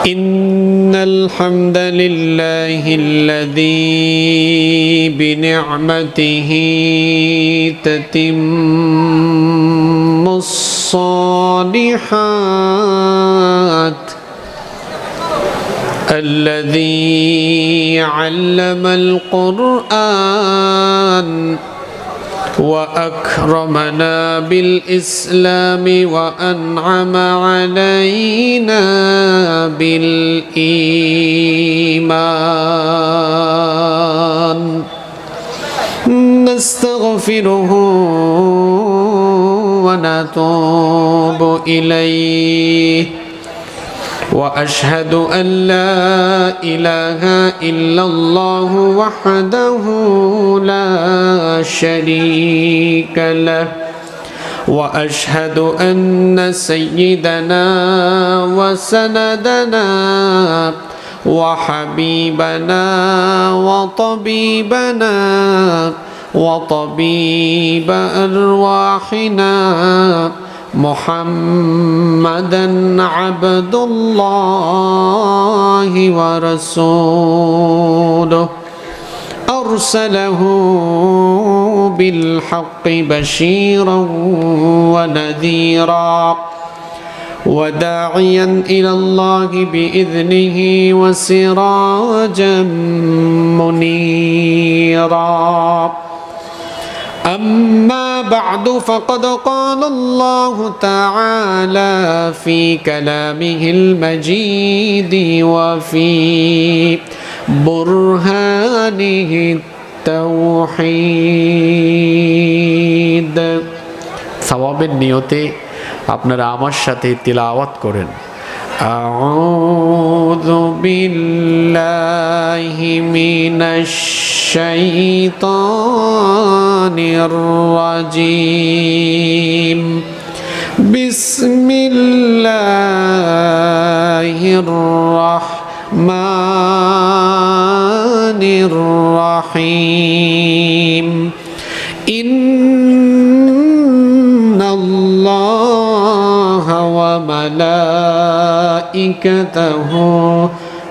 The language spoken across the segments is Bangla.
إن الحمد لله الذي بنعمته تتم الصالحات الذي علم القرآن وأكرمنا بالإسلام وأنعم علينا بالإيمان نستغفره ونتوب إليه وأشهد أن لا إله إلا الله وحده لا شريك له وأشهد أن سيدنا وسندنا وحبيبنا وطبيبنا وطبيب أرواحنا محمدًا عبد الله ورسوله أرسله بالحق بشيرا ونذيرا وداعيا إلى الله بإذنه وسراجا منيرا أما بعد فقد قال الله تعالى في كلامه المجيد وفي برهانه التوحيد ثوابের নিয়তে আপনারা আমার সাথে তিলাওয়াত করেন أعوذ بالله من الشيطان الرجيم بسم الله الرحمن الرحيم إن الله وملائكته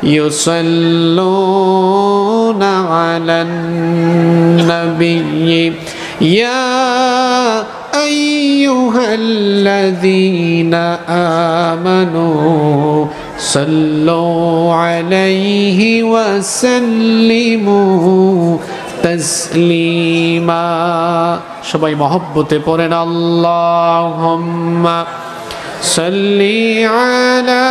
يصلون على النبي يا أيها الذين آمنوا صلوا عليه وسلموا تسليما সবাই মহব্বতে পড়েন আল্লাহুম্মা সাল্লি আলা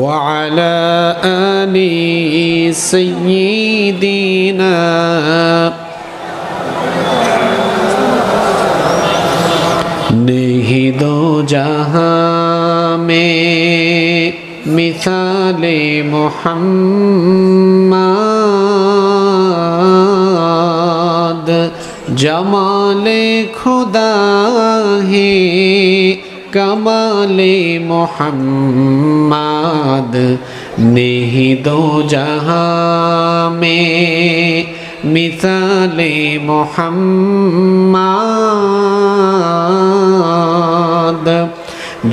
وعلى آل سيدنا नहीं दो जहां में मिसाले मोहम्मद जमाले खुदा है कमाले मोहम्मद नहीं दो जहां में मिसाले मोहम्मद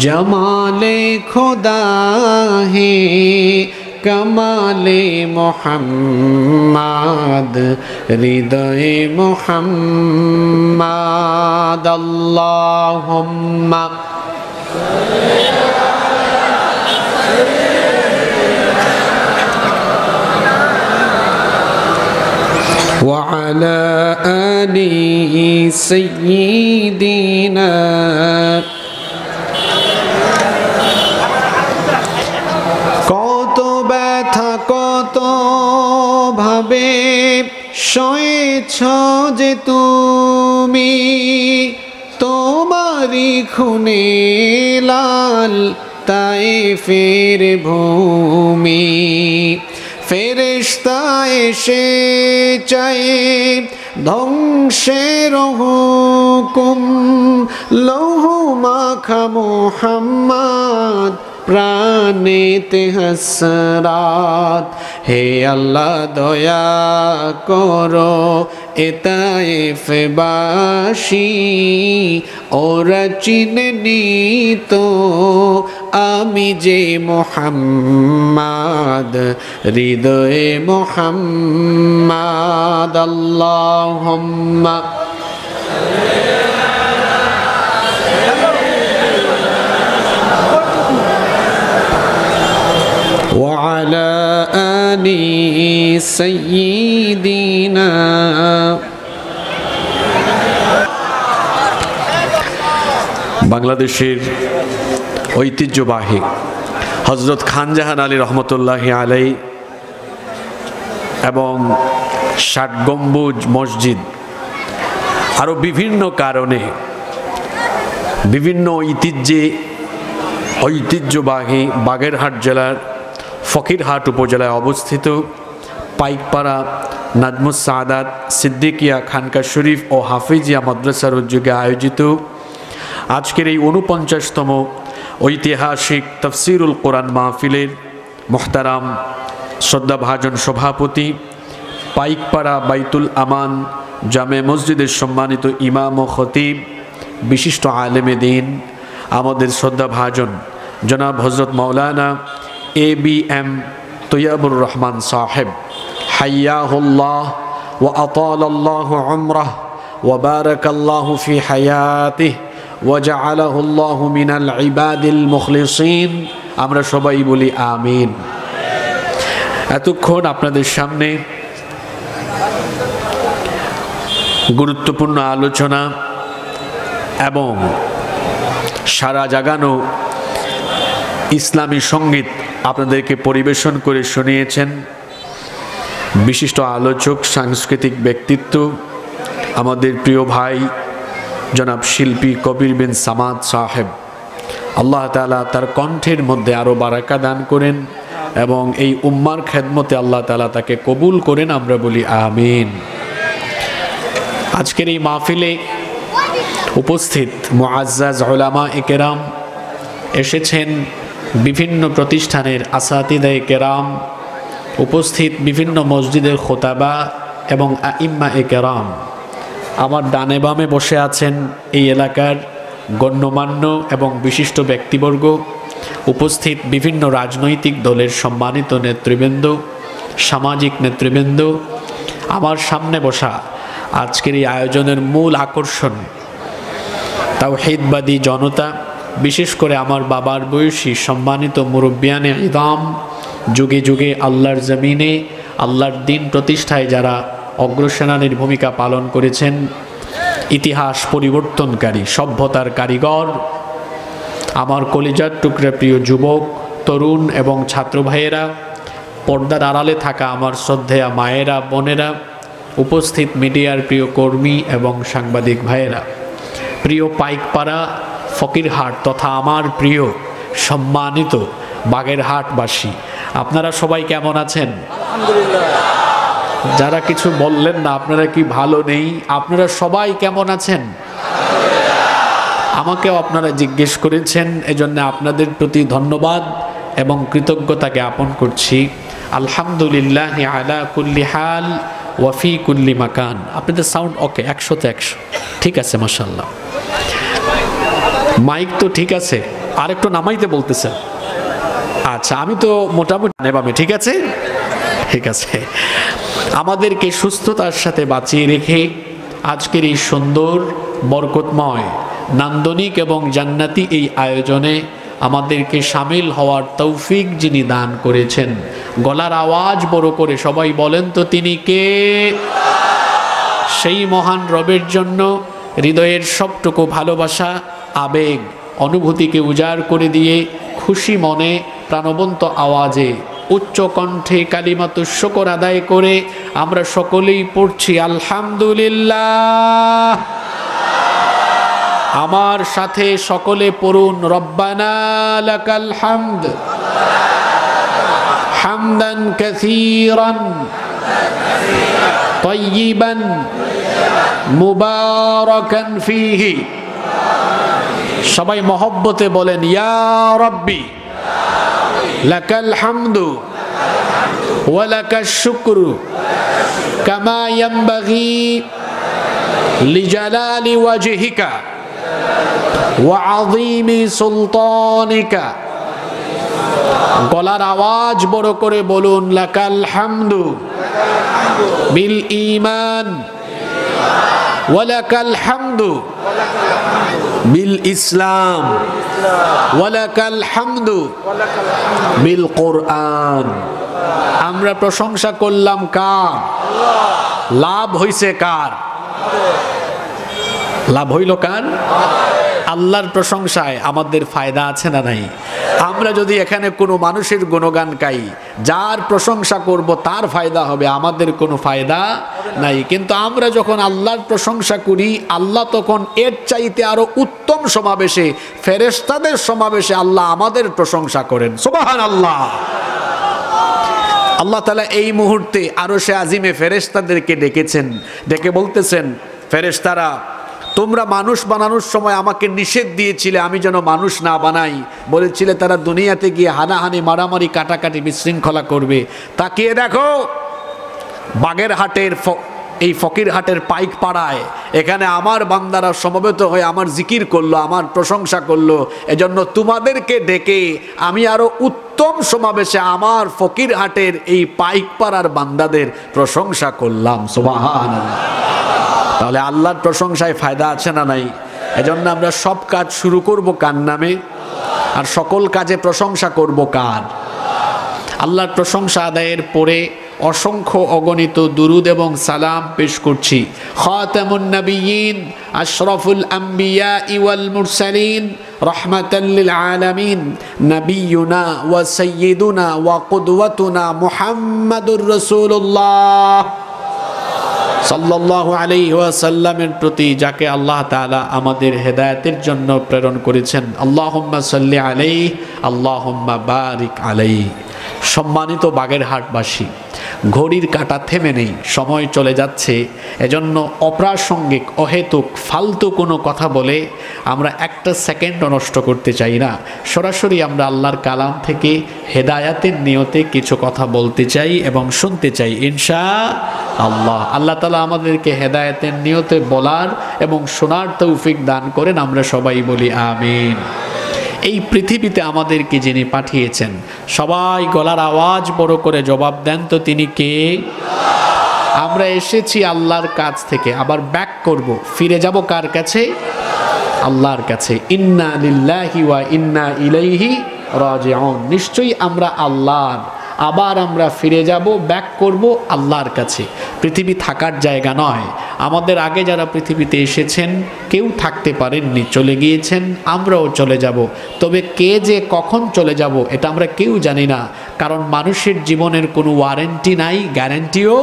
जमाले खुदा है कमाले मोहम्मद हृदय मोहम्मद अल्लाहुम्मा وعلى آل سيدنا কত ব্যথা কত ভাবে সয়েছ যে তুমি তোমারি খুনে লাল তায়েফের ভূমি ফেরেশতা এসে চায় ধ্বংসের হুকুম লৌহ মাখা মুহাম্মদ প্রাণেতে হাসরাত হে আল্লাহ দয়া করো এতায়েফবাসী ওরা চিনে নিত আমি যে মুহাম্মদ হৃদয়ে মুহাম্মদ আল্লাহুম্মা وعلى آل سيدنا বাংলাদেশের ঐতিহ্যবাহী হযরত খানজাহান আলী রহমতুল্লাহি আলাইহি এবং ৬০ গম্বুজ মসজিদ আরও বিভিন্ন কারণে বিভিন্ন ঐতিহ্যবাহী বাগেরহাট জেলার ফকিরহাট উপজেলায় অবস্থিত পাইকপাড়া নাজমুস সাআদাত সিদ্দিকিয়া খানকা শরীফ ও হাফিজিয়া মাদ্রাসার উদ্যোগে আয়োজিত আজকের এই ৪৯তম ঐতিহাসিক তাফসিরুল কোরআন মাহফিলের মোহতারাম শ্রদ্ধাভাজন সভাপতি পাইকপাড়া বাইতুল আমান জামে মসজিদের সম্মানিত ইমাম ও খতিব বিশিষ্ট আলেমে দ্বীন আমাদের শ্রদ্ধাভাজন জনাব হযরত মাওলানা ABM তৈয়বুর রহমান সাহেব হাইয়াহুল্লাহ ওয়া আতালাল্লাহু উমরাহ ওয়া বারাকাল্লাহু ফি হায়াতিহি ওয়া জাআলাহুল্লাহু মিনাল ইবাদিল মুখলিসিন আমরা সবাই বলি আমিন। এতক্ষণ আপনাদের সামনে গুরুত্বপূর্ণ আলোচনা এবং সারা জাগানো ইসলামী সঙ্গীত আপনাদেরকে পরিবেশন করে শুনিয়েছেন বিশিষ্ট আলোচক সাংস্কৃতিক ব্যক্তিত্ব আমাদের প্রিয় ভাই জনাব শিল্পী কবির বিন সামাদ সাহেব। আল্লাহ তাআলা তার কণ্ঠের মধ্যে আরও বারাকা দান করেন এবং এই উম্মার খেদমতে আল্লাহ তাআলা তাকে কবুল করেন আমরা বলি আমিন। আজকের এই মাহফিলে উপস্থিত মুআজ্জাজ উলামায়ে কেরাম এসেছেন বিভিন্ন প্রতিষ্ঠানের আসাতিদায়ে কেরাম, উপস্থিত বিভিন্ন মসজিদের খোতাবা এবং আইম্মায়ে কেরাম। আমার ডানে বামে বসে আছেন এই এলাকার গণ্যমান্য এবং বিশিষ্ট ব্যক্তিবর্গ, উপস্থিত বিভিন্ন রাজনৈতিক দলের সম্মানিত নেতৃবৃন্দ, সামাজিক নেতৃবৃন্দ। আমার সামনে বসা আজকের এই আয়োজনের মূল আকর্ষণ তাওহীদবাদী জনতা, বিশেষ করে আমার বাবার বয়সী সম্মানিত মুরব্বিয়ানে ইদাম, যুগে যুগে আল্লাহর জমিনে আল্লাহর দ্বীন প্রতিষ্ঠায় যারা অগ্রসেনানীর ভূমিকা পালন করেছেন, ইতিহাস পরিবর্তনকারী সভ্যতার কারিগর, আমার কলিজার টুকরা প্রিয় যুবক, তরুণ এবং ছাত্র ভাইয়েরা, পর্দার আড়ালে থাকা আমার শ্রদ্ধেয়া মায়েরা, বোনেরা, উপস্থিত মিডিয়ার প্রিয় কর্মী এবং সাংবাদিক ভাইয়েরা, প্রিয় পাইকপাড়া ফকিরহাট তথা আমার প্রিয় সম্মানিত বাগেরহাটবাসী, আপনারা সবাই কেমন আছেন? যারা কিছু বললেন না আপনারা কি ভালো নেই, আপনারা সবাই কেমন আছেন? আমাকেও আপনারা জিজ্ঞেস করেছেন, এজন্য আপনাদের প্রতি ধন্যবাদ এবং কৃতজ্ঞতা জ্ঞাপন করছি। আলহামদুলিল্লাহ আলা কুল্লি হাল ওয়া ফি কুল্লি মাকান। আপনাদের সাউন্ড ওকে 100তে 100 ঠিক আছে মাশাআল্লাহ। মাইক তো ঠিক আছে, আরেকটু নামাইতে বলতেছেন। আচ্ছা আমি তো মোটামুটি নেবামে ঠিক আছে, ঠিক আছে। আমাদেরকে সুস্থতার সাথে বাঁচিয়ে রেখে আজকের এই সুন্দর বরকতময় নান্দনিক এবং জান্নাতি এই আয়োজনে আমাদেরকে শামিল হওয়ার তৌফিক যিনি দান করেছেন, গলার আওয়াজ বড় করে সবাই বলেন তো তিনি কে? সেই মহান রবের জন্য হৃদয়ের সবটুকু ভালোবাসা, আবেগ, অনুভূতিকে উজাড় করে দিয়ে খুশি মনে প্রাণবন্ত আওয়াজে উচ্চ কণ্ঠে কালিমাতুশ শুকর আদায় করে আমরা সকলেই পড়ছি আলহামদুলিল্লাহ। আমার সাথে সকলে পড়ুন রব্বানা লাকাল হামদ হামদান কাসীরান তাইয়িবান মুবারাকান ফীহি। সবাই মহব্বতে বলেন ইয়া রাব্বি লাকাল হামদু ওয়া লাকাশ শুকরু কামা ইয়ানবাগি লিজালালি ওয়াজহিকা ওয়া আযীমি সুলতানিকা। গলার আওয়াজ বড় করে বলুন, লাকাল হামদু বিল ঈমান ওয়া লাকাল হামদু বিল ইসলাম ওয়া লাকাল হামদু বিল কুরআন। আমরা প্রশংসা করলাম কার? লাভ হইছে কার? লাভ হইল কার? আল্লাহর প্রশংসায় আমাদের ফায়দা আছে না নাই? আমরা যদি এখানে কোনো মানুষের গুণগান গাই, যার প্রশংসা করব তার ফায়দা হবে, আমাদের কোনো ফায়দা নাই। কিন্তু আমরা যখন আল্লাহর প্রশংসা করি, আল্লাহ তখন এর চাইতে আরো উত্তম সমাবেশে, ফেরেশতাদের সমাবেশে আল্লাহ আমাদের প্রশংসা করেন। সুবহানাল্লাহ। আল্লাহ তাআলা এই মুহূর্তে আরশে আজিমে ফেরেশতাদেরকে ডেকেছেন, ডেকে বলতেছেন, ফেরেশতারা তোমরা মানুষ বানানোর সময় আমাকে নিষেধ দিয়েছিলে আমি যেন মানুষ না বানাই, বলেছিলে তারা দুনিয়াতে গিয়ে হানাহানি মারামারি কাটাকাটি বিশৃঙ্খলা করবে। তাকিয়ে দেখো বাগেরহাটের এই ফকিরহাটের পাইক পাড়ায় এখানে আমার বান্দারা সমবেত হয়ে আমার জিকির করলো, আমার প্রশংসা করলো। এজন্য তোমাদেরকে ডেকে আমি আরো উত্তম সমাবেশে আমার ফকিরহাটের এই পাইক পাড়ার বান্দাদের প্রশংসা করলাম। সুবহানাল্লাহ। তাহলে আল্লাহর প্রশংসায় ফায়দা আছে না নাই? এজন্য আমরা সব কাজ শুরু করব কার নামে, আর সকল কাজে প্রশংসা করব কার? আল্লাহর প্রশংসা আদায়ের পরে অসংখ্য অগণিত দুরুদ এবং সালাম পেশ করছি খাতামুন নবিয়্যিন আশরাফুল আম্বিয়া ওয়াল মুরসালিন রাহমাতাল লিল আলামিন নবিয়ুনা ওয়া সাইয়্যিদুনা ওয়া কুদওয়াতুনা মুহাম্মাদুর রাসূলুল্লাহ সাল্লাল্লাহু আলাইহি ওয়াসাল্লামের প্রতি, যাকে আল্লাহ তাআলা আমাদের হেদায়েতের জন্য প্রেরণ করেছেন। আল্লাহুম্মা সাল্লি আলাইহি আল্লাহুম্মা বারিক আলাইহি। সম্মানিত বাগেরহাটবাসী, ঘড়ির কাঁটা থেমে নেই, সময় চলে যাচ্ছে। এজন্য অপ্রাসঙ্গিক অহেতুক ফালতু কোনো কথা বলে আমরা একটা সেকেন্ডও নষ্ট করতে চাই না। সরাসরি আমরা আল্লাহর কালাম থেকে হেদায়াতের নিয়তে কিছু কথা বলতে চাই এবং শুনতে চাই ইনশাআল্লাহ। আল্লাহ তাআলা আমাদেরকে হেদায়াতের নিয়তে বলার এবং শোনার তৌফিক দান করেন। আমরা সবাই বলি আমিন। এই পৃথিবীতে আমাদেরকে যিনি পাঠিয়েছেন, সবাই গলার আওয়াজ বড় করে জবাব দেন তো তিনি কে? আমরা এসেছি আল্লাহর কাছ থেকে, আবার ব্যাক করব, ফিরে যাব কার কাছে? আল্লাহর কাছে। ইন্না লিল্লাহি ওয়া ইন্না ইলাইহি রাজিউন। নিশ্চয়ই আমরা আল্লাহর, আবার আমরা ফিরে যাব, ব্যাক করব আল্লাহর কাছে। পৃথিবী থাকার জায়গা নয়। আমাদের আগে যারা পৃথিবীতে এসেছেন কেউ থাকতে পারেননি, চলে গিয়েছেন, আমরাও চলে যাব। তবে কে যে কখন চলে যাব এটা আমরা কেউ জানি না, কারণ মানুষের জীবনের কোনো ওয়ারেন্টি নাই, গ্যারান্টিও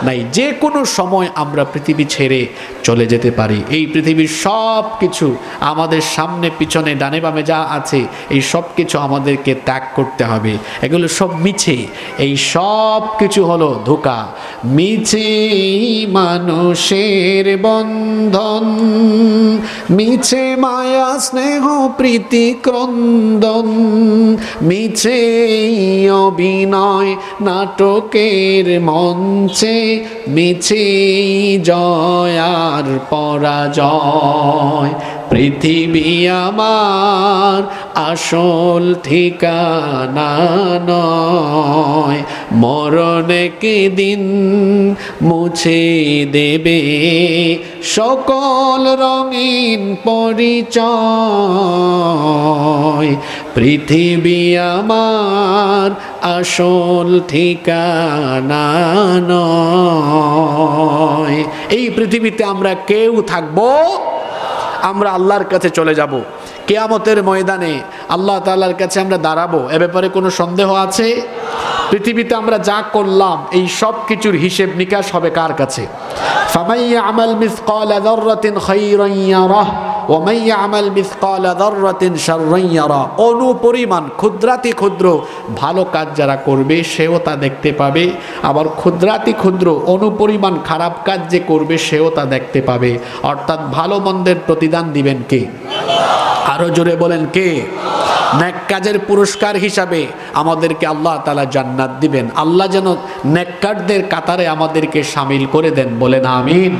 নাই। যে কোনো সময় আমরা পৃথিবী ছেড়ে চলে যেতে পারি। এই পৃথিবীর সব কিছু আমাদের সামনে পিছনে ডানে বামে যা আছে এই সব কিছু আমাদেরকে ত্যাগ করতে হবে। এগুলো সব মিছে, এই সব কিছু হলো ধোঁকা। মিছে মানুষের বন্ধন, মিছে মায়া স্নেহ প্রীতি ক্রন্দন, মিছে অভিনয় নাটকের মঞ্চে, মিছে জয় আর পরাজয়। পৃথিবী আমার আসল ঠিকানা নয়, মরণ একদিন মুছে দেবে সকল রঙিন পরিচয়। পৃথিবী আমার আসল ঠিকানা নয়। এই পৃথিবীতে আমরা কেউ থাকবো, আমরা আল্লাহর কাছে চলে যাব। কিয়ামতের ময়দানে আল্লাহ তাআলার কাছে আমরা দাঁড়াবো, এ ব্যাপারে কোনো সন্দেহ আছে? পৃথিবীতে আমরা যা করলাম এই সব কিছুর হিসেব নিকাশ হবে কার কাছে? ফামান ইয়ামাল মিসকালা যাররাতিন খায়রান ইয়ারাহ ওয়া মান ইয়ামাল মিসকালা যাররাতিন শাররান ইয়ারাহ। অনুপরিমাণ ক্ষুদ্রাতি ক্ষুদ্র ভালো কাজ যারা করবে সেও তা দেখতে পাবে, আবার ক্ষুদ্রাতি ক্ষুদ্র অনুপরিমাণ খারাপ কাজ যে করবে সেও তা দেখতে পাবে। অর্থাৎ ভালো মন্দের প্রতিদান দিবেন কে? আরো জোরে বলেন কে? নেক কাজের পুরস্কার হিসাবে আমাদেরকে আল্লাহ তাআলা জান্নাত দিবেন। আল্লাহ যেন নেককারদের কাতারে আমাদেরকে শামিল করে দেন, বলেন আমিন।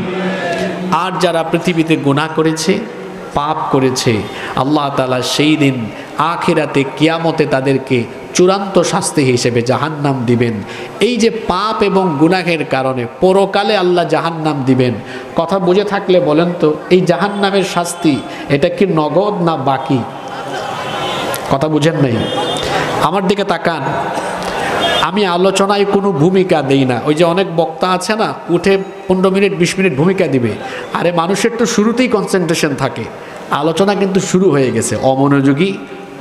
আর যারা পৃথিবীতে গুনাহ করেছে, পাপ করেছে, আল্লাহ তাআলা সেই দিন আখিরাতে কিয়ামতে তাদেরকে চূড়ান্ত শাস্তি হিসেবে জাহান্নাম দিবেন। এই যে পাপ এবং গুনাহের কারণে পরকালে আল্লাহ জাহান্নাম দিবেন, কথা বুঝে থাকলে বলেন তো এই জাহান্নামের শাস্তি এটা কি নগদ না বাকি? কথা বুঝেন নাই? আমার দিকে তাকান। আমি আলোচনায় কোনো ভূমিকা দেই না। ওই যে অনেক বক্তা আছে না, উঠে 15 মিনিট 20 মিনিট ভূমিকা দিবে। আরে মানুষের তো শুরুতেই কনসেন্ট্রেশন থাকে, আলোচনা কিন্তু শুরু হয়ে গেছে, অমনোযোগী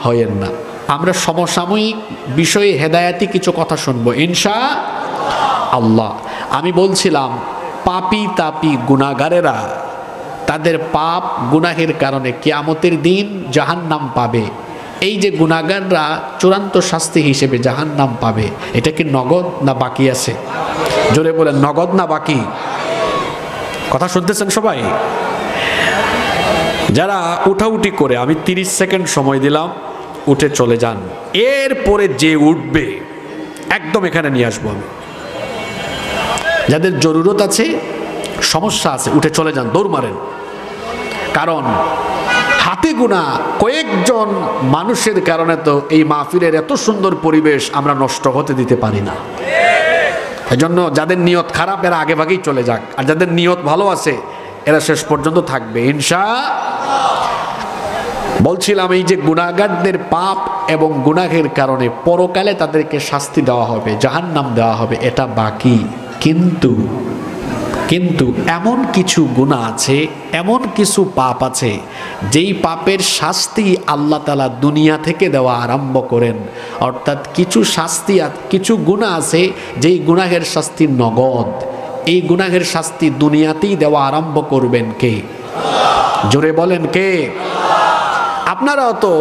হয়েন না। আমরা সমসাময়িক বিষয়ে হেদায়াতি কিছু কথা শুনবো ইনশাআল্লাহ। আমি বলছিলাম পাপী তাপী গুনাহগারেরা তাদের পাপ গুনাহের কারণে কিয়ামতের দিন জাহান্নাম পাবে। এই যে গুনাহগাররা চূড়ান্ত শাস্তি হিসেবে জাহান্নাম পাবে, এটা কি নগদ না বাকি আছে? জোরে বলেন, নগদ না বাকি? কথা শুনতেছেন সবাই? যারা উঠাউঠি করে, আমি 30 সেকেন্ড সময় দিলাম, উঠে চলে যান। এরপরে যে উঠবে একদম এখানে নিয়ে আসবো আমি। যাদের জরুরত আছে, সমস্যা আছে, উঠে চলে যান, দৌড় মারেন। কারণ হাতে গোনা কয়েকজন মানুষের কারণে তো এই মাহফিলের এত সুন্দর পরিবেশ আমরা নষ্ট হতে দিতে পারি না। এজন্য যাদের নিয়ত খারাপ এরা আগে ভাগেই চলে যাক, আর যাদের নিয়ত ভালো আছে এরা শেষ পর্যন্ত থাকবে ইনশাআল্লাহ। বলছিলাম এই যে গুনাহগারদের পাপ এবং গুনাহের কারণে পরকালে তাদেরকে শাস্তি দেওয়া হবে, জাহান্নাম দেওয়া হবে, এটা বাকি। কিন্তু এমন কিছু গুনাহ আছে, এমন কিছু পাপ আছে যেই পাপের শাস্তি আল্লাহ তাআলা দুনিয়া থেকে দেওয়া আরম্ভ করেন। অর্থাৎ কিছু শাস্তি, কিছু গুনাহ আছে যেই গুনাহের শাস্তি নগদ। এই গুনাহের শাস্তি দুনিয়াতেই দেওয়া আরম্ভ করবেন কে? জোরে বলেন কে? আপনারাও তো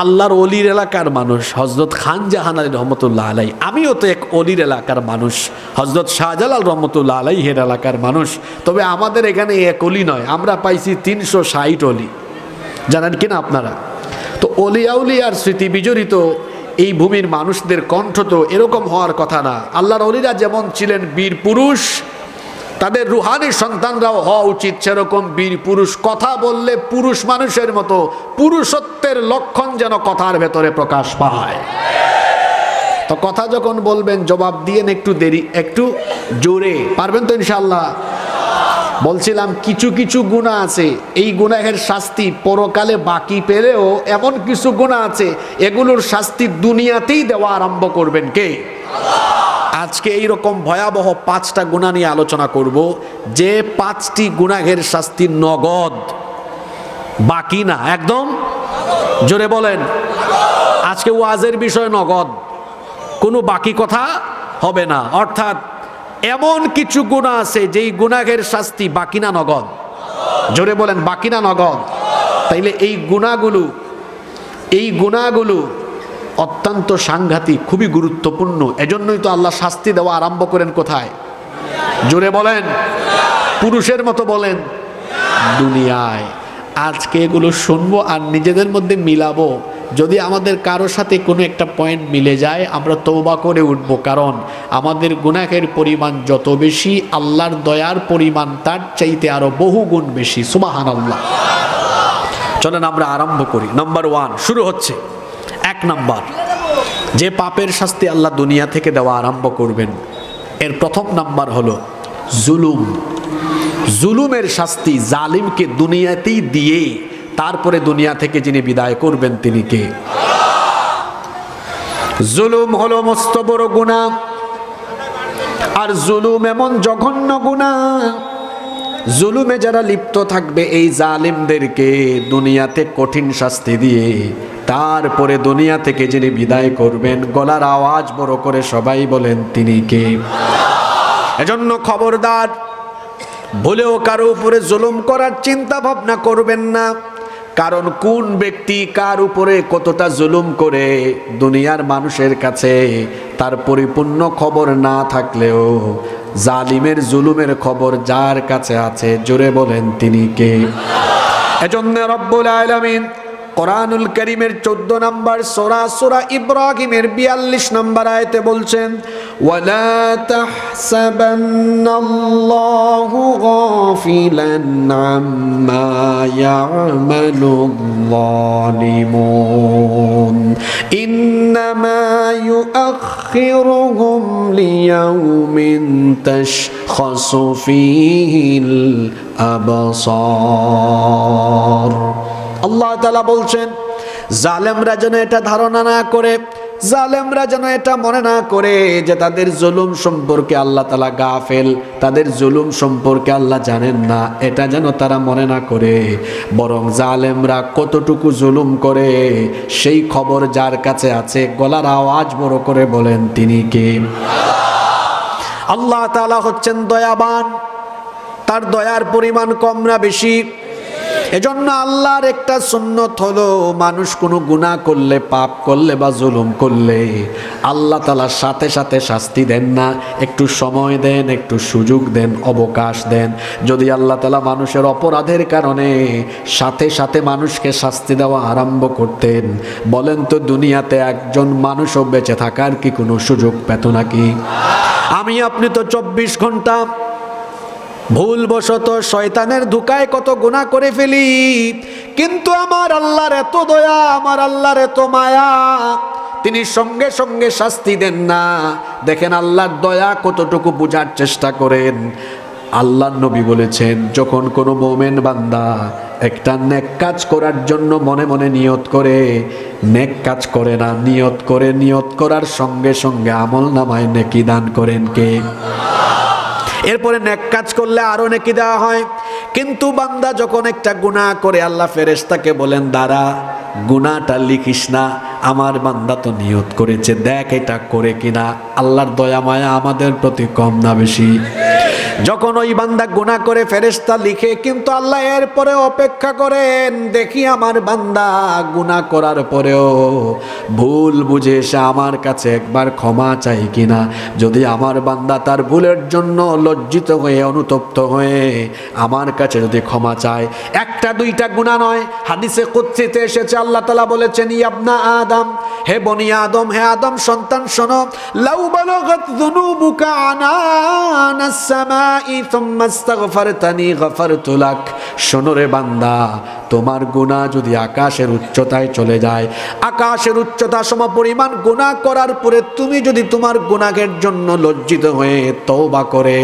আল্লাহর অলির এলাকার মানুষ, হযরত খান জাহান আলী রহমতুল্লাহ আলাই। আমিও তো এক অলির এলাকার মানুষ, হযরত শাহজালাল রহমতুল্লাহ আলাইহের এলাকার মানুষ। তবে আমাদের এখানে এক অলি নয়, আমরা পাইছি 360 অলি, জানেন কিনা আপনারা? তো অলিয়াউলিয়ার স্মৃতি বিজড়িত এই ভূমির মানুষদের কণ্ঠ তো এরকম হওয়ার কথা না। আল্লাহর অলিরা যেমন ছিলেন বীর পুরুষ, তাদের রুহানি সন্তানরাও হওয়া উচিত সেরকম বীর পুরুষ। কথা বললে পুরুষ মানুষের মতো পুরুষত্বের লক্ষণ যেন কথার ভেতরে প্রকাশ পায়। তো কথা যখন বলবেন জবাব দিয়েন একটু দেরি, একটু জোরে, পারবেন তো ইনশাআল্লাহ? বলছিলাম কিছু কিছু গুনাহ আছে, এই গুনাহের শাস্তি পরকালে বাকি পেলেও এমন কিছু গুনাহ আছে এগুলোর শাস্তি দুনিয়াতেই দেওয়া আরম্ভ করবেন কে? আজকে এইরকম ভয়াবহ 5টা গুনাহ নিয়ে আলোচনা করব, যে 5টি গুনাহের শাস্তি নগদ, বাকি না, একদম জোরে বলেন। আজকে ওয়াজের বিষয় নগদ, কোনো বাকি কথা হবে না। অর্থাৎ এমন কিছু গুনাহ আছে যেই গুনাহের শাস্তি বাকি না নগদ। জোরে বলেন, বাকি না নগদ? তাইলে এই গুনাহগুলো অত্যন্ত সাংঘাতিক, খুবই গুরুত্বপূর্ণ। এজন্যই তো আল্লাহ শাস্তি দেওয়া আরম্ভ করেন কোথায়? জোরে বলেন, পুরুষের মতো বলেন, দুনিয়ায়। আজকে এগুলো শুনবো আর নিজেদের মধ্যে মিলাবো। যদি আমাদের কারোর সাথে কোনো একটা পয়েন্ট মিলে যায় আমরা তওবা করে উঠবো। কারণ আমাদের গুনাহের পরিমাণ যত বেশি, আল্লাহর দয়ার পরিমাণ তার চাইতে আরো বহু গুণ বেশি। সুবহানাল্লাহ। চলেন আমরা আরম্ভ করি। নাম্বার 1 শুরু হচ্ছে। 1 নাম্বার, যে পাপের শাস্তি আল্লাহ দুনিয়া থেকে দেওয়া আরম্ভ করবেন, এর প্রথম নাম্বার হলো জুলুম। জুলুমের শাস্তি জালিমকে দুনিয়াতেই দিয়ে তারপরে দুনিয়া থেকে যিনি বিদায় করবেন তিনি কে? জুলুম হলো মস্ত বড় গুনাহ, আর জুলুম এমন জঘন্য গুনাহ, জুলুমে যারা লিপ্ত থাকবে এই জালিমদেরকে দুনিয়াতে কঠিন শাস্তি দিয়ে তারপরে দুনিয়া থেকে যিনি বিদায় করবেন, গলার আওয়াজ বড় করে সবাই বলেন তিনি কে? এজন্য খবরদার, ভুলেও কারো উপরে জুলুম করার চিন্তা ভাবনা করবেন না। কারণ কোন ব্যক্তি কার উপরে কতটা জুলুম করে দুনিয়ার মানুষের কাছে তার পরিপূর্ণ খবর না থাকলেও জালিমের জুলুমের খবর যার কাছে আছে, জোরে বলেন তিনি কে? এজন্য রব্বুল আলামিন কোরআনুল কারীমের 14 নম্বর সূরা সূরা ইব্রাহিমের 42 নম্বর আয়াতে বলছেন, ওয়ালা তাহসাবান্নাল্লাহু গাফিলান আম্মা ইয়ামালুল যালিমুন ইন্নামা ইউআখিরুহুম লিয়াউমিন তাশখাসু ফীহিল আবসার। আল্লাহ তাআলা বলছেন, জালেমরা যেন এটা ধারণা না করে, জালেমরা যেন এটা মনে না করে যে তাদের জুলুম সম্পর্কে আল্লাহ তাআলা গাফেল, তাদের জুলুম সম্পর্কে আল্লাহ জানেন না, এটা যেন তারা মনে না করে। বরং জালেমরা কতটুকু জুলুম করে সেই খবর যার কাছে আছে, গলার আওয়াজ বড় করে বলেন তিনি কে? আল্লাহ তাআলা হচ্ছেন দয়াবান, তার দয়ার পরিমাণ কম না বেশি। এজন্য আল্লাহর একটা সুন্নত হলো, মানুষ কোনো গুনাহ করলে, পাপ করলে বা জুলুম করলে আল্লাহ তাআলা সাথে সাথে শাস্তি দেন না, একটু সময় দেন, একটু সুযোগ দেন, অবকাশ দেন। যদি আল্লাহ তাআলা মানুষের অপরাধের কারণে সাথে সাথে মানুষকে শাস্তি দেওয়া আরম্ভ করতেন, বলেন তো দুনিয়াতে একজন মানুষও বেঁচে থাকার কি কোনো সুযোগ পেত নাকি? আমি আপনি তো 24 ঘন্টা ভুলবশত শয়তানের ধোঁকায় কত গুনাহ করে ফেলি, কিন্তু আমার আল্লাহর এত দয়া, আমার আল্লাহর এত মায়া, তিনি সঙ্গে সঙ্গে শাস্তি দেন না। দেখেন আল্লাহর দয়া কতটুকু বোঝার চেষ্টা করেন। আল্লাহর নবী বলেছেন, যখন কোনো মুমিন বান্দা একটা নেক কাজ করার জন্য মনে মনে নিয়ত করে, নেক কাজ করে না, নিয়ত করে, নিয়ত করার সঙ্গে সঙ্গে আমলনামায় নেকি দান করেন কে? এরপরে নেক কাজ করলে আরো নেকি দেওয়া হয়। কিন্তু বান্দা যখন একটা গুনাহ করে, আল্লাহ ফেরেশতাকে বলেন, দাঁড়া, গুনাহটা লিখিস না, আমার বান্দা তো নিয়ত করেছে, দেখ এটা করে কিনা। আল্লাহর দয়া মায়া আমাদের প্রতি কম না বেশি? যখন ওই বান্দা গুনাহ করে ফেরেশতা লিখে, কিন্তু আল্লাহ এরপরে অপেক্ষা করেন, দেখি আমার বান্দা গুনাহ করার পরেও ভুল বুঝে এসে আমার কাছে একবার ক্ষমা চাই কিনা। যদি আমার বান্দা তার ভুলের জন্য লজ্জিত হয়ে, অনুতপ্ত হয়ে আমার কাছে যদি ক্ষমা চায়, একটা দুইটা গুনাহ নয়, হাদিসে কুদসিতে এসেছে, আল্লাহ তাআলা বলেছেন, ইয়াবনা আদম, হে বনি আদম, হে আদম সন্তান শোনো, লাউ বালাগাত যুনুবুকা আনানাস সামা থুম্মা ইস্তাগফারতানি গফারতু লাক। শোনো রে বান্দা, তোমার গুনাহ যদি আকাশের উচ্চতায় চলে যায়, আকাশের উচ্চতা সমপরিমাণ গুনাহ করার পরে তুমি যদি তোমার গুনাহের জন্য লজ্জিত হয়ে তওবা করে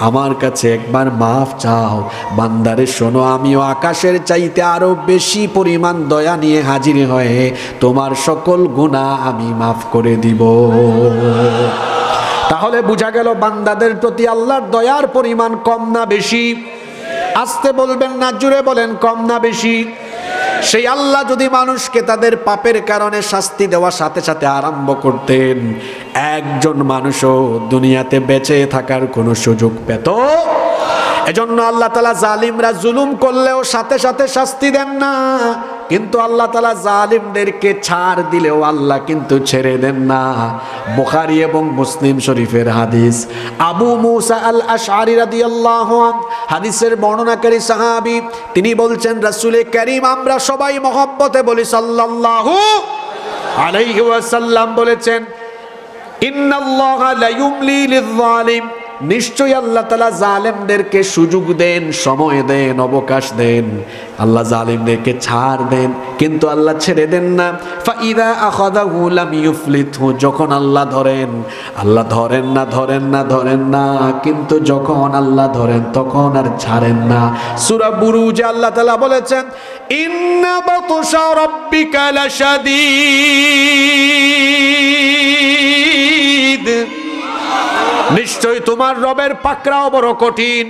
আমার কাছে একবার মাফ চাও, বান্দারে শোনো, আমিও আকাশের চাইতে আরো বেশি পরিমাণ দয়া নিয়ে হাজির হয়ে তোমার সকল গুনাহ আমি মাফ করে দিব। তাহলে বোঝা গেল বান্দাদের প্রতি আল্লাহর দয়ার পরিমাণ কম না বেশি? আস্তে বলবেন না, জুড়ে বলেন, কম না বেশি? সেই আল্লাহ যদি মানুষকে তাদের পাপের কারণে শাস্তি দেওয়ার সাথে সাথে আরম্ভ করতেন, একজন মানুষও দুনিয়াতে বেঁচে থাকার কোনো সুযোগ পেত? এজন্য আল্লাহ তাআলা জালিমরা জুলুম করলেও সাথে সাথে শাস্তি দেন না, কিন্তু আল্লাহ তাআলা জালিমদেরকে ছাড় দিলেও আল্লাহ কিন্তু ছেড়ে দেন না। বুখারী এবং মুসলিম শরীফের হাদিস, আবু মুসা আল আশআরী রাদিয়াল্লাহু আনহু হাদিসের বর্ণনাকারী সাহাবী, তিনি বলছেন, রাসূল কারীম, আমরা সবাই মহব্বতে বলি সাল্লাল্লাহু আলাইহি ওয়াসাল্লাম বলেছেন, ইন্নাল্লাহা লা ইউমলি লিয-যালিম, নিশ্চয়ই আল্লাহ তাআলা জালেমদেরকে সুযোগ দেন, সময় দেন, অবকাশ দেন, আল্লাহ জালিমদেরকে ছাড় দেন, কিন্তু আল্লাহ ছেড়ে দেন না। ফাইদা আখাযাহু লাম ইউফলিতহু, যখন আল্লাহ ধরেন, আল্লাহ ধরেন না, ধরেন না, ধরেন না, কিন্তু যখন আল্লাহ ধরেন তখন আর ছাড়েন না। সূরা বুরুজে আল্লাহ তাআলা বলেছেন, ইন্না বাতশা রাব্বিকা লাশাদীদ, নিশ্চয় তোমার রবের পাকড়াও বড় কঠিন,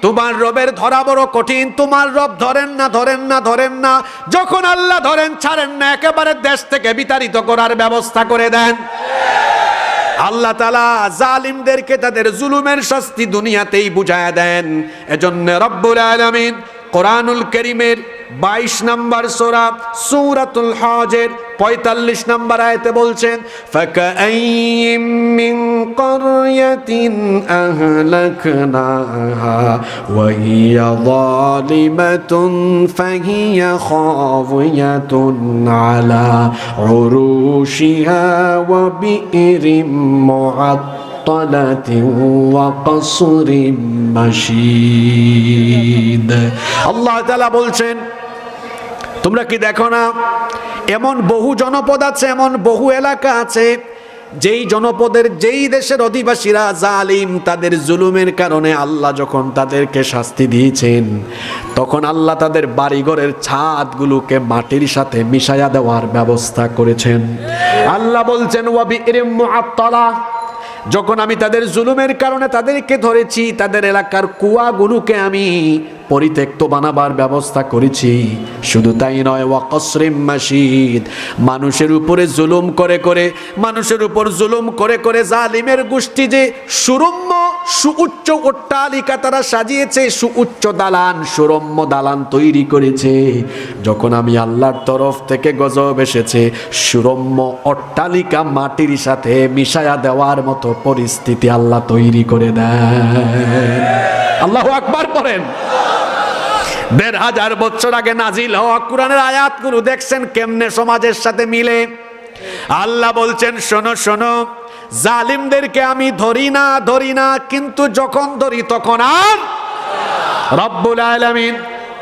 তোমার রবের ধরা বড় কঠিন। তোমার রব ধরেন না, ধরেন না, ধরেন না, যখন আল্লাহ ধরেন ছাড়েন না, একেবারে দেশ থেকে বিতাড়িত করার ব্যবস্থা করে দেন। আল্লাহ তাআলা জালিমদেরকে তাদের জুলুমের শাস্তি দুনিয়াতেই বুঝায়া দেন। এজন্য রব্বুল আলামিন কোরআনুল কারীমের 22 নম্বর সূরা সূরাতুল হজের 45 নম্বর আয়াতে বলছেন, ফাকাআইয়িম মিন ক্বরয়াতিন আহলাকনাহা ওয়া হিয়া যালিমাতুন ফাহিয়া খাওয়ায়াতুন আলা উরুশিহা ওয়া বিইরিম মুআত্তালাতিন ওয়া কসরিম মাশীদ। আল্লাহ তাআলা বলছেন, তোমরা কি দেখো না এমন বহু জনপদ আছে, এমন বহু এলাকা আছে যেই জনপদের, যেই দেশের অধিবাসীরা জালিম, তাদের জুলুমের কারণে আল্লাহ যখন তাদেরকে শাস্তি দিয়েছেন, তখন আল্লাহ তাদের বাড়িঘরের ছাদগুলোকে মাটির সাথে মিশাইয়া দেওয়ার ব্যবস্থা করেছেন। আল্লাহ বলছেন ওয়া বিইরিম মুআত্তালা, যখন আমি তাদের জুলুমের কারণে তাদেরকে ধরেছি, তাদের এলাকার কুয়াগুলোকে আমি পরিত্যক্ত বানাবার ব্যবস্থা করেছি। শুধু তাই নয়, ওয়া কসরিম মাশীদ, মানুষের উপরে জুলুম করে করে, মানুষের উপর জুলুম করে করে জালিমের গোষ্ঠী যে সুরম্য সুউচ্চ অট্টালিকা তারা সাজিয়েছে, সুউচ্চ দালান, সুরম্য দালান তৈরি করেছে। যখন আমি আল্লাহর তরফ থেকে গজব এসেছে, সুরম্য অট্টালিকা মাটির সাথে মিশায়া দেওয়ার মতো পরিস্থিতি আল্লাহ তৈরি করে দেন। আল্লাহু আকবার করেন। ১৫০০ বছর আগে নাজিল হওয়া কোরআনের আয়াতগুলো দেখছেন কেমনে সমাজের সাথে মিলে। আল্লাহ বলছেন, শোনো শোনো, জালিমদেরকে আমি ধরি না, কিন্তু যখন ধরি তখন আর রব্বুল আলামিন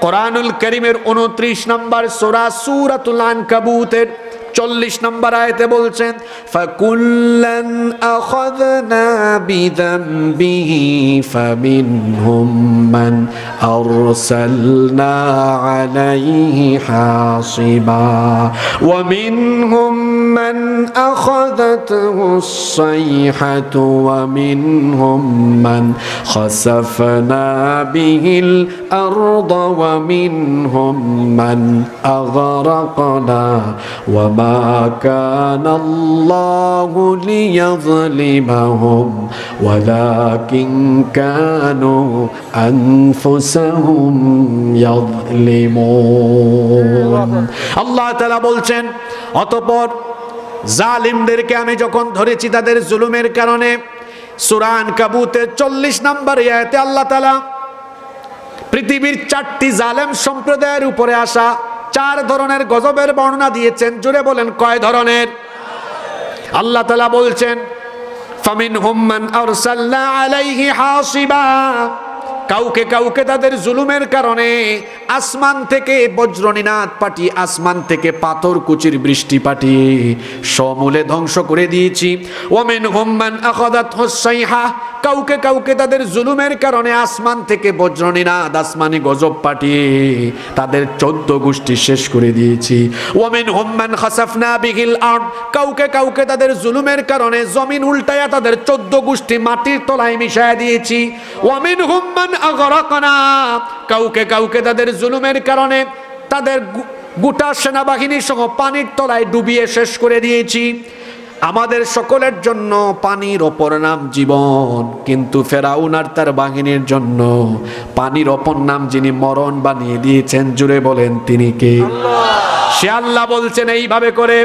কোরআনুল কারীমের 29 নম্বর সূরা সূরাতুল আনকাবুতের 40 নম্বর আয়াতে বলছেন, ফাকুল্লান আখাযনা বিযামবিহি ফামিনহুম মান আরসালনা আলাইহি হাসিবা ওয়া মিনহুম মান আখাযাতহুস সাইহাতু ওয়া মিনহুম মান খাসাফনা বিহিল আরদা ওয়া মিনহুম মান আগরাকনা ওয়া মা কানা আল্লাহু লিয়াযলিমাহুম ওয়ালাকিন কানু আনফুসাহুম ইয়াযলিমুন। আল্লাহ তাআলা বলছেন, অতঃপর জালিমদেরকে আমি যখন ধরেছি তাদের জুলুমের কারণে, সূরা আনকাবুতের 40 নম্বর আয়াতে আল্লাহ তাআলা পৃথিবীর 4টি জালেম সম্প্রদায়ের উপরে আসা 4 ধরনের গজবের বর্ণনা দিয়েছেন। জোরে বলেন, কয় ধরনের? আল্লাহ তাআলা বলছেন, ফামিনহুম মান আরসালনা আলাইহি হাসিবা, কাউকে কাউকে তাদের জুলুমের কারণে আসমান থেকে বজ্রনিনাদ পাঠিয়ে, আসমান থেকে পাথর কুচির বৃষ্টি পাঠিয়ে সমূলে ধ্বংস করে দিয়েছি। ওয়া মিনহুম মান আখাযাতহুস সাইহা, কাউকে কাউকে তাদের জুলুমের কারণে আসমান থেকে বজ্রনিনাদ, আসমানি গজব পাঠিয়ে তাদের 14 গোষ্ঠী শেষ করে দিয়েছি। ওয়া মিনহুম মান খাসাফনা বিহিল আরদ, কাউকে কাউকে তাদের জুলুমের কারণে জমিন উল্টায়া তাদের 14 গোষ্ঠী মাটির তলায় মিশায়া দিয়েছি। ওয়া মিনহুম মান আগরাকনা, কাউকে কাউকে তাদের জুলুমের কারণে তাদের গোটা সেনাবাহিনী সহ পানির তলায় ডুবিয়ে শেষ করে দিয়েছি। আমাদের সকলের জন্য পানির অপর নাম জীবন, কিন্তু ফেরাউন আর তার বাহিনীর জন্য পানির অপর নাম যিনি মরণ বানিয়ে দিয়েছেন, জুড়ে বলেন তিনি কে? সে আল্লাহ বলছেন, এইভাবে করে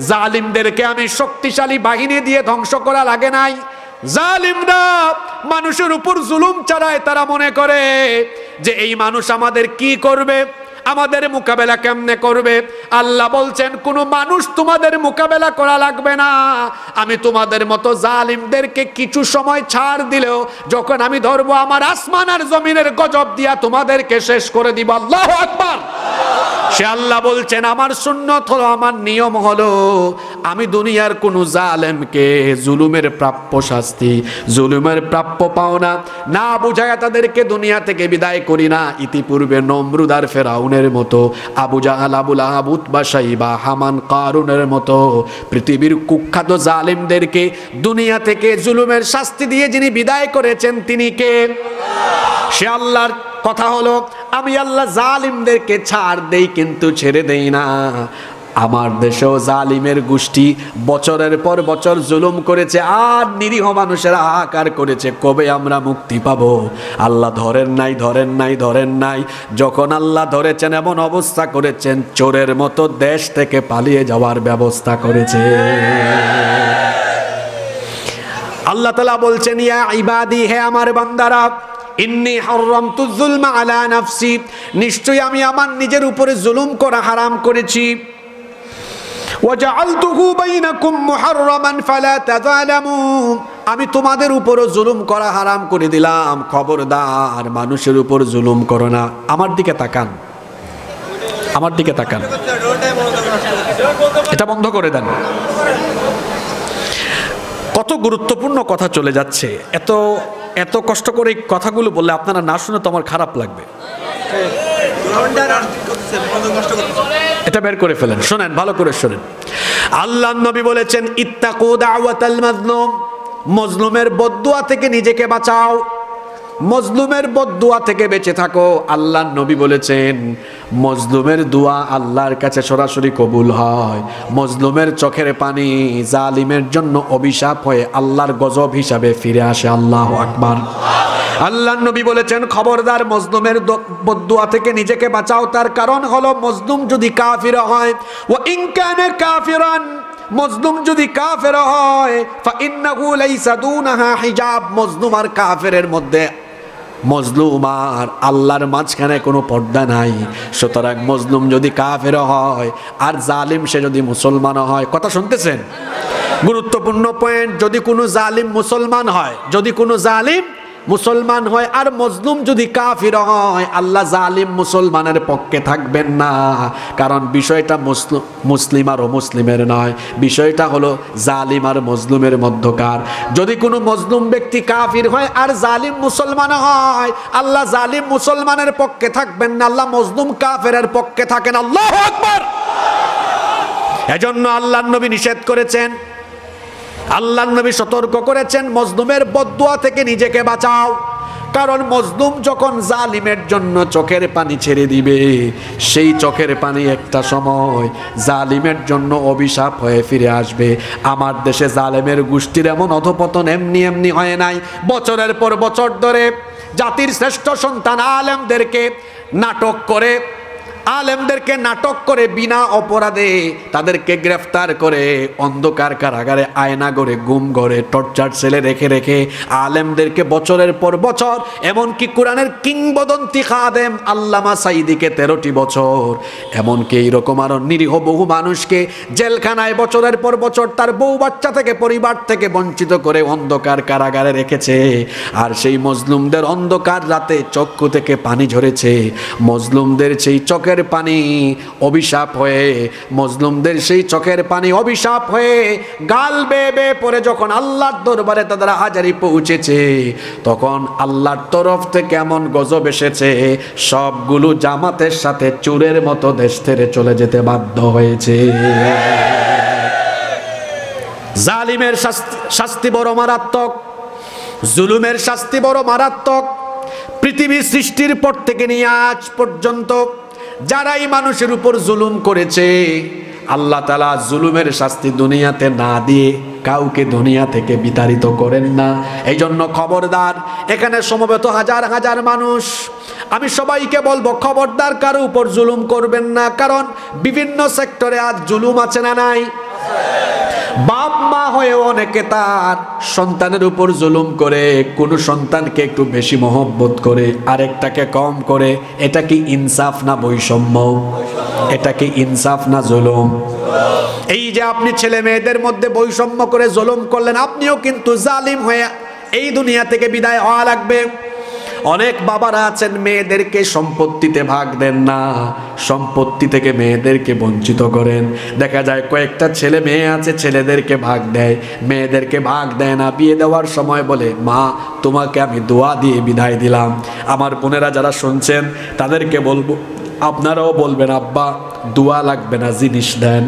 জালিমদেরকে আমি শক্তিশালী বাহিনী দিয়ে ধ্বংস করা লাগে নাই। জালিমরা মানুষের উপর জুলুম চালায়, তারা মনে করে যে এই মানুষ আমাদের কি করবে, আমাদের মোকাবেলা কেমনে করবে। আল্লাহ বলছেন, কোনো মানুষ তোমাদের মোকাবেলা করা লাগবে না, আমি তোমাদের মতো জালিমদেরকে কিছু সময় ছাড় দিলেও যখন আমি ধরবো, আমার আসমান আর জমিনের গজব দিয়া তোমাদেরকে শেষ করে দিব। আল্লাহু আকবার। সে আল্লাহ বলছেন, আমার সুন্নত হলো, আমার নিয়ম হলো, আমি দুনিয়ার কোন জালেমকে জুলুমের প্রাপ্য শাস্তি, জুলুমের প্রাপ্য পাওনা না বুঝায়া তাদেরকে দুনিয়া থেকে বিদায় করি না। ইতিপূর্বে নমরুদ আর ফেরাউনের মতো, আবু জাহাল, আবু লাহাব, উতবা, শাইবা, হামান, কারুনের মতো পৃথিবীর কুখ্যাত জালেমদেরকে দুনিয়া থেকে জুলুমের শাস্তি দিয়ে যিনি বিদায় করেছেন, তিনি কে? সে আল্লাহর কথা হলো, আমি আল্লাহ জালিমদেরকে ছাড় দেই কিন্তু ছেড়ে দেই না। আমার দেশেও জালিমের গোষ্ঠী বছরের পর বছর জুলুম করেছে, আর নিরীহ মানুষেরা হাহাকার করেছে কবে আমরা মুক্তি পাবো। আল্লাহ ধরেন নাই, ধরেন নাই, ধরেন নাই। যখন আল্লাহ ধরেছেন এমন অবস্থা করেছেন চোরের মতো দেশ থেকে পালিয়ে যাওয়ার ব্যবস্থা করেছে। আল্লাহ তাআলা বলছেন, ইয়া ইবাদি, হে আমার বান্দারা, ইন্নী হারামতু যুলমা আলা নাফসি, নিশ্চয়ই আমি আমার নিজের উপরে জুলুম করা হারাম করেছি। ওয়াজআলতুহু বাইনাকুম মুহাররামান ফালা তাযালামু, আমি তোমাদের উপরও জুলুম করা হারাম করে দিলাম, খবরদার মানুষের উপর জুলুম করো না। আমার দিকে তাকান, আমার দিকে তাকান, এটা বন্ধ করে দেন। কত গুরুত্বপূর্ণ কথা চলে যাচ্ছে। এত এত কষ্ট করে কথাগুলো বললে আপনারা না শুনে তো আমার খারাপ লাগবে। এটা বের করে ফেলেন, শোনেন, ভালো করে শোনেন। আল্লাহর নবী বলেছেন, ইত্তাকু দাওয়াতাল মাজলুম, মজলুমের বদদুয়া থেকে নিজেকে বাঁচাও, মজলুমের বদদুয়া থেকে বেঁচে থাকো। আল্লাহর নবী বলেছেন, মজলুমের দোয়া আল্লাহর কাছে সরাসরি কবুল হয়। মজলুমের চোখের পানি জালিমের জন্য অভিশাপ হয়ে আল্লাহর গজব হিসাবে ফিরে আসে। আল্লাহু আকবার। আল্লাহর নবী বলেছেন, খবরদার মজলুমের বদদুয়া থেকে নিজেকে বাঁচাও। তার কারণ হলো, মজলুম যদি কাফির হয়, ওয়া ইন কানা কাফিরান, মজলুম যদি কাফের হয়, ফাইন্নাহু লাইসা দুনাহা হিজাব, মজলুম আর কাফেরের মধ্যে, মজলুম আর আল্লাহর মাঝখানে কোনো পর্দা নাই। সুতরাং মজলুম যদি কাফের হয় আর জালিম সে যদি মুসলমান হয়, কথা শুনতেছেন? গুরুত্বপূর্ণ পয়েন্ট। যদি কোনো জালিম মুসলমান হয়, যদি কোনো জালিম মুসলমান হয় আর মজলুম যদি কাফির হয়, আল্লাহ জালিম মুসলমানের পক্ষে থাকবেন না। কারণ বিষয়টা মুসলিম আর অমুসলিমের নয়, বিষয়টা হলো জালিম আর মজলুমের মধ্যকার। যদি কোনো মজলুম ব্যক্তি কাফির হয় আর জালিম মুসলমান হয়, আল্লাহ জালিম মুসলমানের পক্ষে থাকবেন না, আল্লাহ মজলুম কাফেরের পক্ষে থাকেন। আল্লাহু আকবার। এজন্য আল্লাহর নবী নিষেধ করেছেন, আল্লাহর নবী সতর্ক করেছেন, মজলুমের বদদুয়া থেকে নিজেকে বাঁচাও। কারণ মজলুম যখন জালিমের জন্য চোখের পানি ছেড়ে দিবে, সেই চোখের পানি একটা সময় জালিমের জন্য অভিশাপ হয়ে ফিরে আসবে। আমার দেশে জালেমের গোষ্ঠীর এমন অধপতন এমনি এমনি হয় নাই। বছরের পর বছর ধরে জাতির শ্রেষ্ঠ সন্তান আলেমদেরকে নাটক করে, আলেমদেরকে নাটক করে বিনা অপরাধে তাদেরকে গ্রেফতার করে অন্ধকার কারাগারে, আয়না ঘরে, গুম ঘরে, টর্চার সেলে রেখে রেখে আলেমদেরকে বছরের পর বছর, এমনকি কোরআনের কিংবদন্তি খাদেম আল্লামা সাইদিকে 13টি বছর, এমনকি এইরকম আরো নিরীহ বহু মানুষকে জেলখানায় বছরের পর বছর তার বউ বাচ্চা থেকে, পরিবার থেকে বঞ্চিত করে অন্ধকার কারাগারে রেখেছে। আর সেই মজলুমদের অন্ধকার রাতে চক্ষু থেকে পানি ঝরেছে। মজলুমদের সেই চোখের পানি অভিশাপ হয়ে, মজলুমদের সেই চোখের পানি অভিশাপ হয়ে গাল বেয়ে বেয়ে পড়ে যখন আল্লাহর দরবারে তাদের হাজারি পৌঁছেছে, তখন আল্লাহর তরফ থেকে এমন গজব এসেছে, সবগুলো জামাতের সাথে চোরের মতো দেশ ছেড়ে চলে যেতে বাধ্য হয়েছে। জালিমের শাস্তি বড় মারাত্মক, জুলুমের শাস্তি বড় মারাত্মক। পৃথিবী সৃষ্টির পর থেকে নিয়ে আজ পর্যন্ত যারাই মানুষের উপর জুলুম করেছে, আল্লাহ তাআলা জুলুমের শাস্তি দুনিয়াতে না দিয়ে কাউকে দুনিয়া থেকে বিতাড়িত করেন না। এই জন্য খবরদার, এখানে সমবেত হাজার হাজার মানুষ, আমি সবাইকে বলবো, খবরদার কারো উপর জুলুম করবেন না। কারণ বিভিন্ন সেক্টরে আজ জুলুম আছে না নাই? বাপ মা হয়ে অনেকে তার সন্তানের উপর জুলুম করে, কোন সন্তানকে একটু বেশি মহব্বত করে আরেকটাকে কম করে। এটা কি ইনসাফ না বৈষম্য? এটা কি ইনসাফ না জুলুম? এই যে আপনি ছেলে মেয়েদের মধ্যে বৈষম্য করে জুলুম করলেন, আপনিও কিন্তু জালিম হয়ে এই দুনিয়া থেকে বিদায় হওয়া লাগবে। অনেক বাবারা আছেন মেয়েদেরকে সম্পত্তিতে ভাগ দেন না, সম্পত্তি থেকে মেয়েদেরকে বঞ্চিত করেন। দেখা যায় কয়েকটা ছেলে মেয়ে আছে, ছেলেদেরকে ভাগ দেয়, মেয়েদেরকে ভাগ দেয় না। বিয়ে দেওয়ার সময় বলে, মা তোমাকে আমি দোয়া দিয়ে বিদায় দিলাম। আমার বোনেরা যারা শুনছেন তাদেরকে বলবো, আপনারাও বলবেন, আব্বা দোয়া লাগবে না, জিনিস দেন।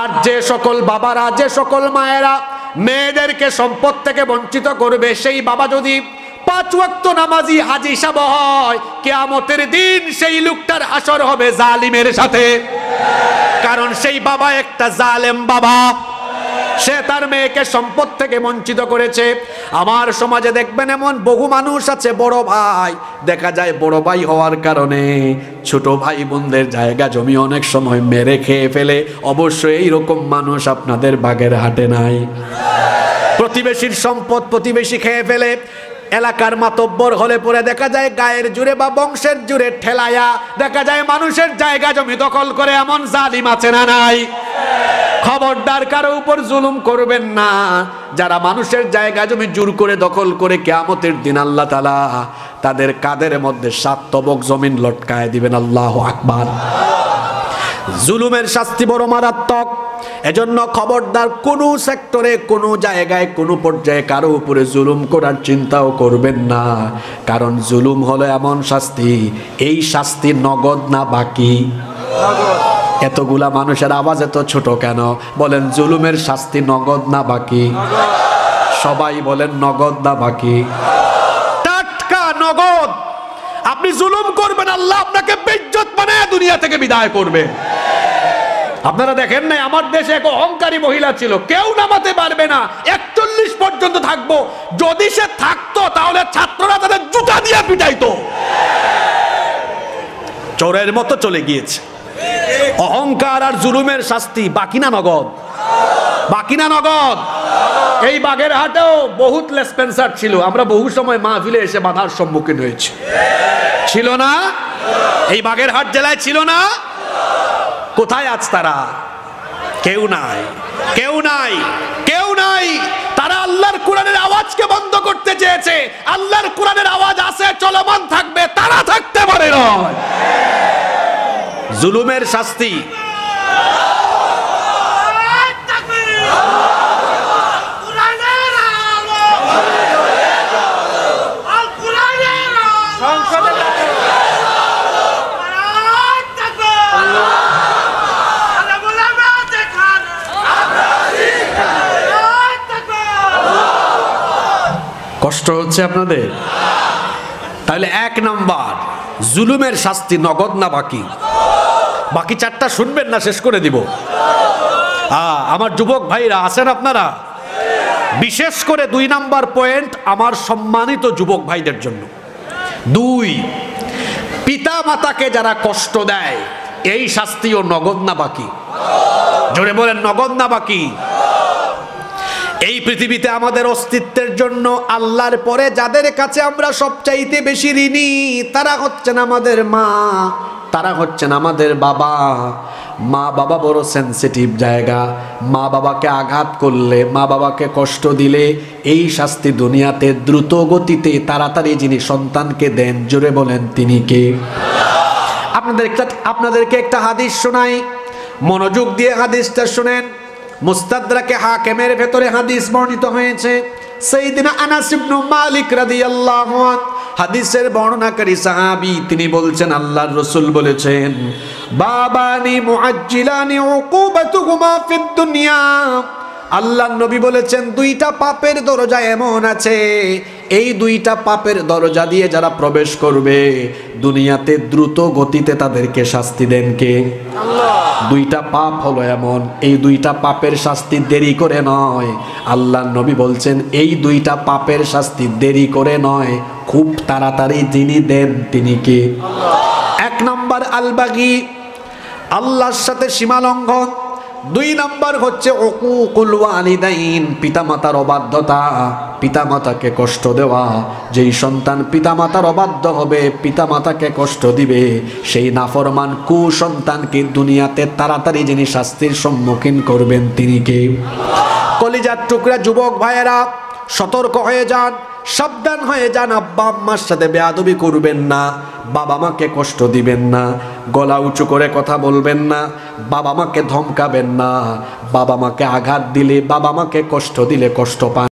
আর যে সকল বাবারা, যে সকল মায়েরা মেয়েদেরকে সম্পদ থেকে বঞ্চিত করবে, সেই বাবা যদি 5 ওয়াক্ত নামাজি হাজী সাহেব হয়, কিয়ামতের দিন সেই লোকটার হাসর হবে জালিমের সাথে। কারণ সেই বাবা একটা জালেম বাবা, সে তার মেয়েকে সম্পদ থেকে বঞ্চিত করেছে। আমার সমাজে দেখবেন এমন বহু মানুষ আছে, বড় ভাই দেখা যায় বড় ভাই হওয়ার কারণে ছোট ভাই বোনদের জায়গা জমি অনেক সময় মেরে খেয়ে ফেলে। অবশ্যই এইরকম মানুষ আপনাদের বাগেরহাটে নাই। প্রতিবেশীর সম্পদ প্রতিবেশী খেয়ে ফেলে। এলাকার মাতব্বর হলে পরে দেখা যায় গায়ের জুড়ে বা বংশের জুড়ে ঠেলায়া দেখা যায় মানুষের জায়গা জমি দখল করে। এমন জালিম আছে না নাই? খবরদার কারো উপর জুলুম করবেন না। যারা মানুষের জায়গা জমি জোর করে দখল করে, কিয়ামতের দিন আল্লাহ তাআলা তাদের কাদের মধ্যে 7 তবক জমিন লটকায় দিবেন। আল্লাহু আকবার। জুলুমের শাস্তি বড় মারাত্মক। এজন্য খবরদার কোন সেক্টরে, কোন জায়গায়, কোন পর্যায়ে কারো উপরে জুলুম করার চিন্তাও করবেন না। কারণ জুলুম হলো এমন শাস্তি, এই শাস্তি নগদ না বাকি? এতগুলা মানুষের আওয়াজ এত ছোট কেন? বলেন জুলুমের শাস্তি নগদ না বাকি? সবাই বলেন নগদ না বাকি? টাটকা নগদ। আপনি জুলুম করবেন, আল্লাহ আপনাকে বেইজ্জত বানায় দুনিয়া থেকে বিদায় করবে। আপনারা দেখেন নাই আমার দেশে এক অহংকারী মহিলা ছিল, কেউ নামাতে পারবে না, 41 পর্যন্ত থাকবো। যদি সে থাকতো তাহলে ছাত্ররা তাদের জুতা দিয়ে পিটাইতো। চোরের মতো চলে গিয়েছে। অহংকার আর জুলুমের শাস্তি বাকি না নগদ? বাকি না নগদ? এই বাগেরহাটেও বহুত লেসপেন্সার ছিল, আমরা বহু সময় মাহফিলে এসে বাধার সম্মুখীন হয়েছি। ছিল না? এই বাগেরহাট জেলায় ছিল না? কোথায় আজ তারা? কেউ নাই, কেউ নাই, কেউ নাই। তারা আল্লাহর কোরআনের আওয়াজকে বন্ধ করতে চেয়েছে। আল্লাহর কোরআনের আওয়াজ আছে, চলমান থাকবে, তারা থাকতে পারে না। জুলুমের শাস্তি কষ্ট হচ্ছে আপনাদের? তাহলে 1 নাম্বার, জুলুমের শাস্তি নগদ না বাকি? বাকি 4টা শুনবেন না, শেষ করে দিব। আমার যুবক ভাইরা আছেন আপনারা? বিশেষ করে 2 নাম্বার পয়েন্ট আমার সম্মানিত যুবক ভাইদের জন্য। 2, পিতা মাতাকে যারা কষ্ট দেয়, এই শাস্তিও নগদ না বাকি? জোরে বলেন নগদ না বাকি? এই পৃথিবীতে আমাদের অস্তিত্বের জন্য আল্লাহর পরে যাদের কাছে আমরা সবচাইতে বেশি ঋণী, তারা হচ্ছেন আমাদের মা, তারা হচ্ছেন আমাদের বাবা। মা বাবা বড় সেনসিটিভ জায়গা। মা বাবাকে আঘাত করলে, মা বাবাকে কষ্ট দিলে এই শাস্তি দুনিয়াতে দ্রুত গতিতে তাড়াতাড়ি যিনি সন্তানকে দেন, জোরে বলেন তিনি কে? আপনাদেরকে একটা হাদিস শোনাই, মনোযোগ দিয়ে হাদিসটা শুনেন। মুস্তাদরাকে হাকিমের ভেতরে হাদিস বর্ণিত হয়েছে। সাইয়েদনা আনাস ইবনে মালিক রাদিয়াল্লাহু আনহু হাদিসের বর্ণনাকারী সাহাবী, তিনি বলছেন আল্লাহর রাসূল বলেছেন, বাবানি মুআজ্জিলানি উকুবাতুহুমা ফিদ দুনিয়া। আল্লাহর নবী বলেছেন 2টা পাপের দরজা এমন আছে, এই 2টা পাপের দরজা দিয়ে যারা প্রবেশ করবে দুনিয়াতে দ্রুত গতিতে তাদেরকে শাস্তি দেন কে? আল্লাহ। 2টা পাপ হলো এমন, এই 2টা পাপের শাস্তি দেরি করে নয়। আল্লাহর নবী বলছেন এই 2টা পাপের শাস্তি দেরি করে নয়, খুব তাড়াতাড়ি যিনি দেন তিনি কে? আল্লাহ। 1 নাম্বার আলবাগী, আল্লাহর সাথে সীমা লঙ্ঘন। 2 নাম্বার হচ্ছে উকুকুল ওয়ালিদাইন, পিতামাতার অবাধ্যতা, পিতামাতাকে কষ্ট দেওয়া। যেই সন্তান পিতামাতার অবাধ্য হবে, পিতামাতাকে কষ্ট দিবে, সেই নাফরমান কুসন্তানকে দুনিয়াতে তাড়াতাড়ি যিনি শাস্তির সম্মুখীন করবেন তিনি কে? কলিজার টুকরা যুবক ভাইয়েরা, সতর্ক হয়ে যান, সাবধান হয়ে যান। আব্বা আম্মার সাথে বেয়াদবি করবেন না, বাবা মাকে কষ্ট দিবেন না, গলা উঁচু করে কথা বলবেন না, বাবা মাকে ধমকাবেন না। বাবা মাকে আঘাত দিলে, বাবা মাকে কষ্ট দিলে কষ্ট পান।